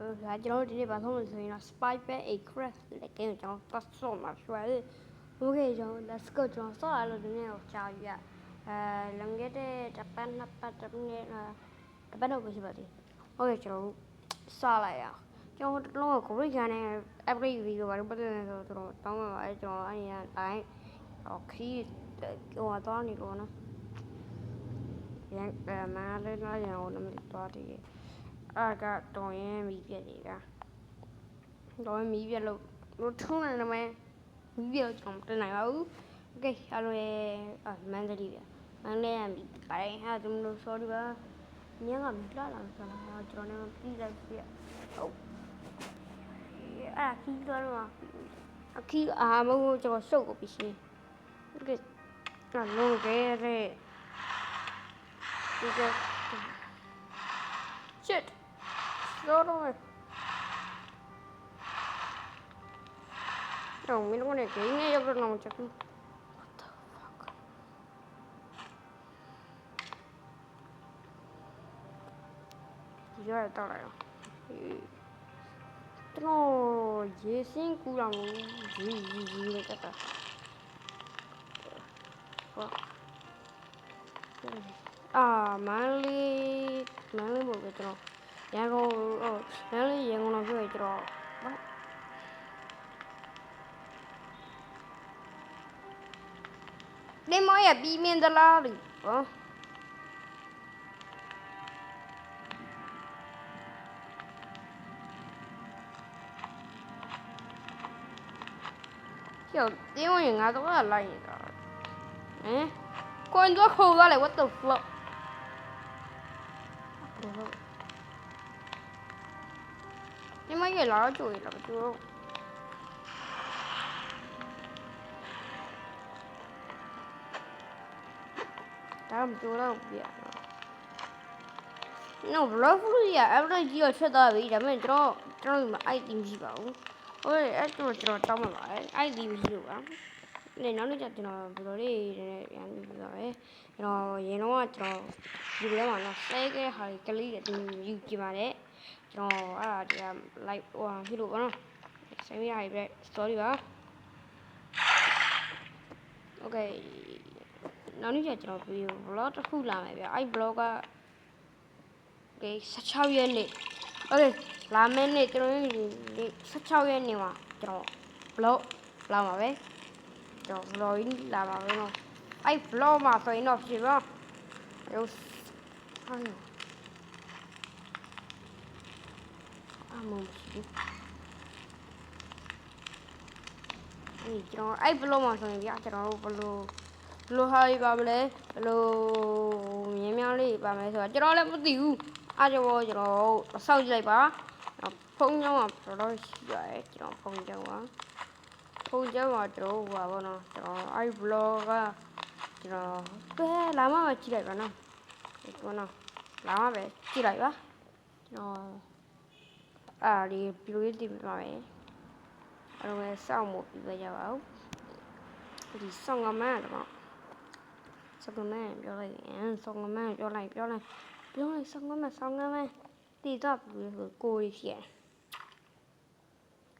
ကျွန်တော်ဒီနေ့ဘာဆုံးလို့ဆိုရင်တော့ Spy Bag A Crash တဲ့ game ကိုကျွန်တော်ပတ်ဆော့မှာဖြစ်ပါတယ်။ Okay ကျွန်တော် let's go ကျွန်တော်ဆော့ရလို့ဒီနေ့ကိုကြာပြီอ่ะလွန်ခဲ့တဲ့တစ်ပတ်နှစ်ပတ်တစ်နေ့တစ်ပတ်တော့ပဲရှိပါသေး။ Okay ကျွန်တော်ဆော့လိုက်ရအောင်။ကျွန်တော်တို့က Great ကနေ upgrade ပြီးတော့ဘာလို့ပတ်သက်လဲဆိုတော့တောင်းပါပါအဲကျွန်တော်အဲ့ဒီတိုင်းခီးဟိုတော့နေလို့နော်။ရန်မန်လေးလာရအောင်လည်းတော့တည်အားကတော့ရင်မီးပြက်နေဗျာတော့မီးပြက်လို့ထုံးနေတယ်မယ်မီးပြက်ကျွန်တော်တင်နိုင်ပါဘူးโอเคအားလုံးရဲ့မန်တလီဗျာမန်လေးရမီးပိုင်းဟာကျွန်တော် sorry ပါညကမီးလာလာဆိုတော့ကျွန်တော်လည်းပြီးလိုက်ပြဟုတ်ခီးတော့အခီးမဟုတ်ကျွန်တော်ရှုပ်ကိုပြီးရှင်းโอเคလုံးခဲ့တဲ့ဒီကshit slow down don't mean when it game neရောက်တော့ချက်ဘူး what the fuck ဒီရတော့လာရောကျွန်တော်ရေစင်းကူအောင်ရေးလိုက်တာမန်လေးမဟုတ်ဘူးကျွန်တော်ရန်ကုန်မန်လေးရန်ကုန်တော့ပြောရကျွန်တော်နေမရပြီးမြင်သလားလို့ကျော်တင်းဝင်ငါတော့လိုက်နေတာကိုင်းတော့ခေါ်လာလေ what the fuck 你们也老久了，就。咱们就老别了。那不老夫呀，不然就要吃到位，咱们找嘛爱丁皮包。我哎就找嘛来，爱丁皮包啊。你哪里家的呢？不知道嘞，人不知道哎。然后然后就有的嘛，那谁个还个里的有几嘛嘞？ကျွန်တော်အဲ့ဒါတရား live ဟိုဖြစ်လို့ပေါ့နော်ဆိုင်ရရပဲ sorry ပါ okay နောက်နေ့ကျကျွန်တော်ဗီဒီယို vlog တစ်ခုလာမယ်ဗျအဲ့ vlog က okay 16ရက်နေ့ okay လာမယ့်နေ့ကျွန်တော်16ရက်နေ့မှာကျွန်တော် vlog လာမှာပဲကျွန်တော် vlog လာမှာပဲနော်အဲ့ vlog မှာဆိုရင်တော့ဖြစ်ပါဟုတ်ကျွန်တော်အဲ့ဘလို့မှဆိုရင်ဗျာကျွန်တော်တို့ဘလို့ဟာရေးပါမလဲဘလို့မြင်းများလေးပါမယ်ဆိုတော့ကျွန်တော်လည်းမသိဘူးအားကြောင့်ကျွန်တော်စောက်ကြည့်လိုက်ပါဖုန်းကြောင်းကတော်တော်ရှိရတယ်ကျွန်တော်ဖုန်းကြောင်းကကျွန်တော်ဟပါဘောနော်ကျွန်တော်အဲ့ဘလို့ကကျွန်တော်ပဲလာမှပဲကြည့်လိုက်ပါနော်ဒီကောနော်လာမှပဲကြည့်လိုက်ပါကျွန်တော်ဒီဗီဒီယိုလေးတင်ပြပါမယ်အဲ့တော့စောင့်ဖို့ပြကြပါဦးဒီဆောင်းကမန်းတော့ဆောင်းကမန်းပြောလိုက်ဆောင်းကမန်းပြောလိုက်ဆောင်းကမန်းတီတော့ကိုရီဖြစ်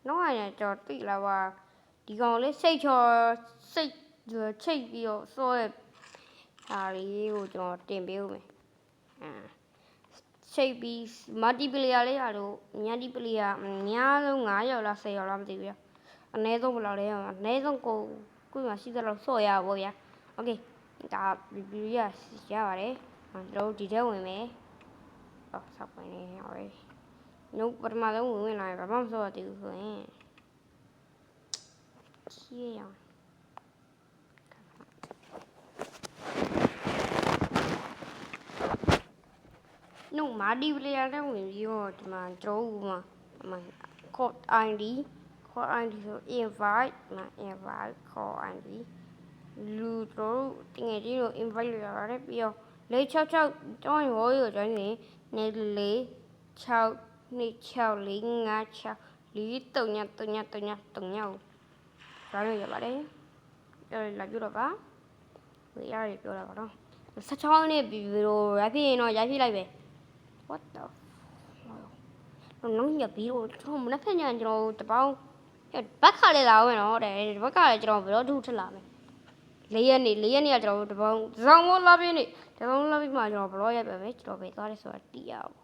နောက်ရတော့တိလာပါဒီကောင်လေးစိတ်ချိတ်ပြီးတော့စောရဲ့ဟာလေးကိုကျွန်တော်တင်ပေးဦးမယ်ချိတ်ပြီး multiplayer လေးရတော့multiplayer အများဆုံး9ရောက်လား10ရောက်လားမသိဘူးဗျအနည်းဆုံးဘယ်လောက်လဲအနည်းဆုံးကိုမှရှိသလောက်ဆော့ရပါဗျာโอเคဒါ review ရပါတယ်ကျွန်တော်ဒီထဲဝင်မယ်ဆောက်ပိုင်းနေဟောရယ်နှုတ်ပထမဆုံးဝင်လာရင်ဘာမှမဆော့ရသေးဘူးဆိုရင်ချီးရအောင်no multiplayer တဲ့ဝင်ပြီးတော့ဒီမှာကျွန်တော်မှာ code ID ဆို invite မှာ invite code ID လူတို့တကယ်ကြီးတို့ invite လုပ်ရတယ်ပြီးတော့466တောင်းရောရောကျင်းနေနေ4 6 2 6 4 5 6 4 3 3 3 3 3ဒါလည်းရပါတယ်လာကြတော့ပါရတယ်ပြောတာပါတော့16နှစ်ဗီဒီယိုရဖြစ်ရင်တော့ရဖြစ်လိုက်ပဲwhat the နောက်ရပြီးတော့ကျွန်တော်မနေ့ဖက်ညကျွန်တော်တပေါင်းဘက်ခါလေးလာဝင်တော့တဲ့ဘက်ကလည်းကျွန်တော်ဘယ်တော့ထုထလာမယ်4ရက်နေ့ကကျွန်တော်တပေါင်းဆောင်မိုးလာပြီးနေတပေါင်းလာပြီးမှကျွန်တော်ဘလော့ရိုက်ပဲပဲကျွန်တော်ပဲသွားတယ်ဆိုတာတီးရအောင်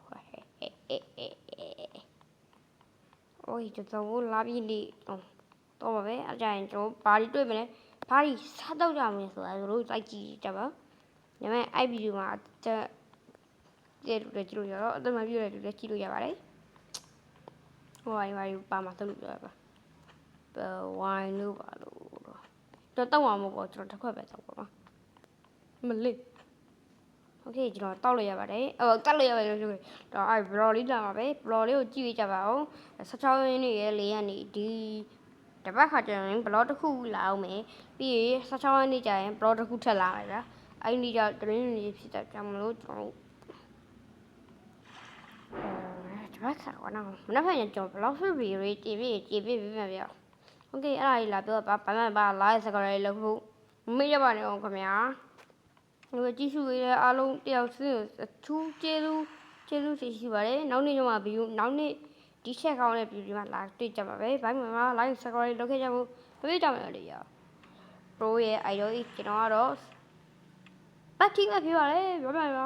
โอ้ยကျွန်တော်လာပြီးနေတော့ပါပဲအကြရင်ကျွန်တော်ဘာဒီတွေ့မလဲဘာဒီစားတော့ကြမလဲဆိုတာတို့လိုက်ကြည့်ကြပါဒါပေမဲ့အဲ့ဗီဒီယိုမှာတဲ့လူတွေကြည့်လို့ရတော့အသက်မပြည့်တဲ့လူတွေကြည့်လို့ရပါတယ်ဟိုဝိုင်းပါမှာသုံးလို့ရပါဝိုင်းလို့ပါလို့တော့တောက်အောင်မပေါ့ကျွန်တော်တစ်ခွက်ပဲတောက်ပါပါမလေးโอเคကျွန်တော်တောက်လို့ရပါတယ်ကတ်လို့ရပါတယ်လို့တော့အဲ့ဘလော်လေးလာမှာပဲဘလော်လေးကိုကြည့်ရကြပါအောင်16ရင်းနေရဲ့4ရက်နေဒီတပတ်ခါကျရင်ဘလော့တစ်ခုလာအောင်မယ်ပြီးရင်16ရက်နေကျရင်ဘလော့တစ်ခုထပ်လာမယ်ဗျာအဲ့ဒီကြောင့်တရင်းနေဖြစ်တဲ့ကြောင့်မလို့ကျွန်တော်တပတ်ခါကတော့မနေ့ကကျွန်တော်ဘလော့ဖစ်ဗီရေးကြည့်ပြီးပြန်ဗျာโอเคအဲ့ဒါကြီးလာပြောပါ live စကားလေးလုပ်ဖို့မေ့ရပါနဲ့အောင်ခင်ဗျာဒီကြည့်ရှုရတဲ့အားလုံးတယောက်စီအထူးကျေးဇူးရှိပါတယ်နောက်နေ့ကျမှဗီဒီယိုနောက်နေ့ဒီချက်ကောင်းတဲ့ဗီဒီယိုမှာလာတွေ့ကြပါပဲဘိုင်းမှာ live စကားလေးလုပ်ခဲ့ကြဖို့ပြေးကြမယ်လေရ pro ရဲ့ idol ကျွန်တော်ကတော့ပတ်တိပဲဖြစ်ပါလေပြောပြပါ